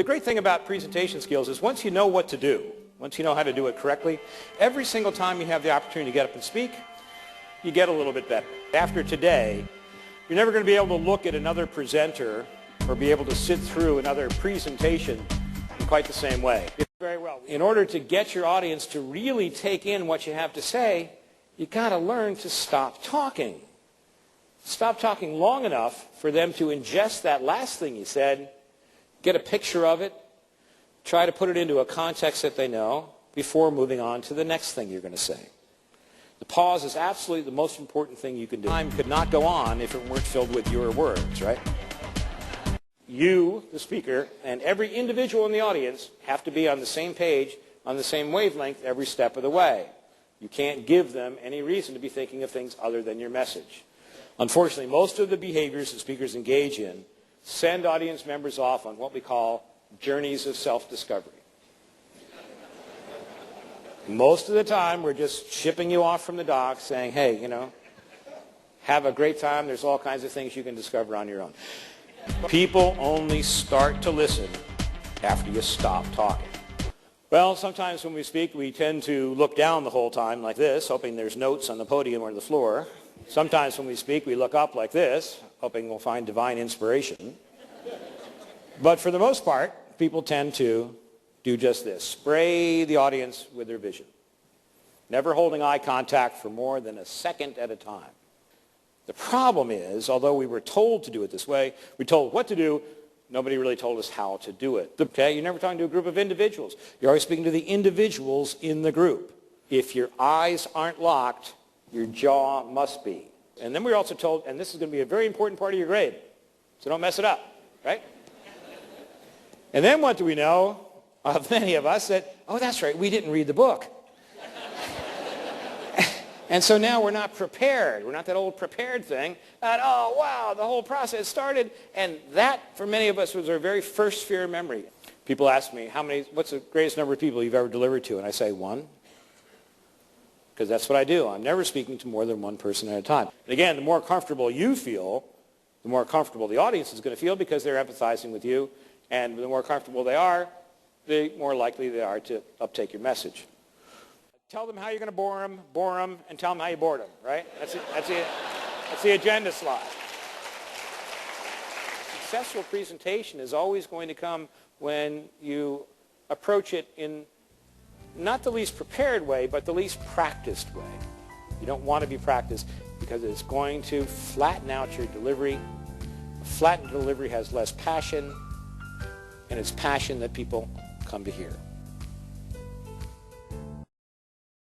The great thing about presentation skills is once you know what to do, once you know how to do it correctly, every single time you have the opportunity to get up and speak, you get a little bit better. After today, you're never going to be able to look at another presenter or be able to sit through another presentation in quite the same way. Very well. In order to get your audience to really take in what you have to say, you got to learn to stop talking. Stop talking long enough for them to ingest that last thing you said, get a picture of it, try to put it into a context that they know before moving on to the next thing you're going to say. The pause is absolutely the most important thing you can do. Time could not go on if it weren't filled with your words, right? You, the speaker, and every individual in the audience have to be on the same page, on the same wavelength every step of the way. You can't give them any reason to be thinking of things other than your message. Unfortunately, most of the behaviors that speakers engage in send audience members off on what we call journeys of self-discovery. Most of the time, we're just shipping you off from the dock saying, hey, you know, have a great time. There's all kinds of things you can discover on your own. People only start to listen after you stop talking. Well, sometimes when we speak, we tend to look down the whole time like this, hoping there's notes on the podium or the floor. Sometimes when we speak, we look up like this, hoping we'll find divine inspiration. But for the most part, people tend to do just this, spray the audience with their vision, never holding eye contact for more than a second at a time. The problem is, although we were told to do it this way, we told what to do, nobody really told us how to do it. Okay, you're never talking to a group of individuals. You're always speaking to the individuals in the group. If your eyes aren't locked, your jaw must be. And then we were also told, and this is going to be a very important part of your grade, so don't mess it up, right? And then what do we know of many of us that, oh, that's right, we didn't read the book. And so now we're not prepared. We're not that old prepared thing. That, oh, wow, the whole process started. And that, for many of us, was our very first fear memory. People ask me, what's the greatest number of people you've ever delivered to? And I say, one. Because that's what I do. I'm never speaking to more than one person at a time. And again, the more comfortable you feel, the more comfortable the audience is going to feel because they're empathizing with you. And the more comfortable they are, the more likely they are to uptake your message. Tell them how you're going to bore them, and tell them how you bored them, right? That's the agenda slide. Successful presentation is always going to come when you approach it in not the least prepared way, but the least practiced way. You don't want to be practiced because it's going to flatten out your delivery. A flattened delivery has less passion, and it's passion that people come to hear.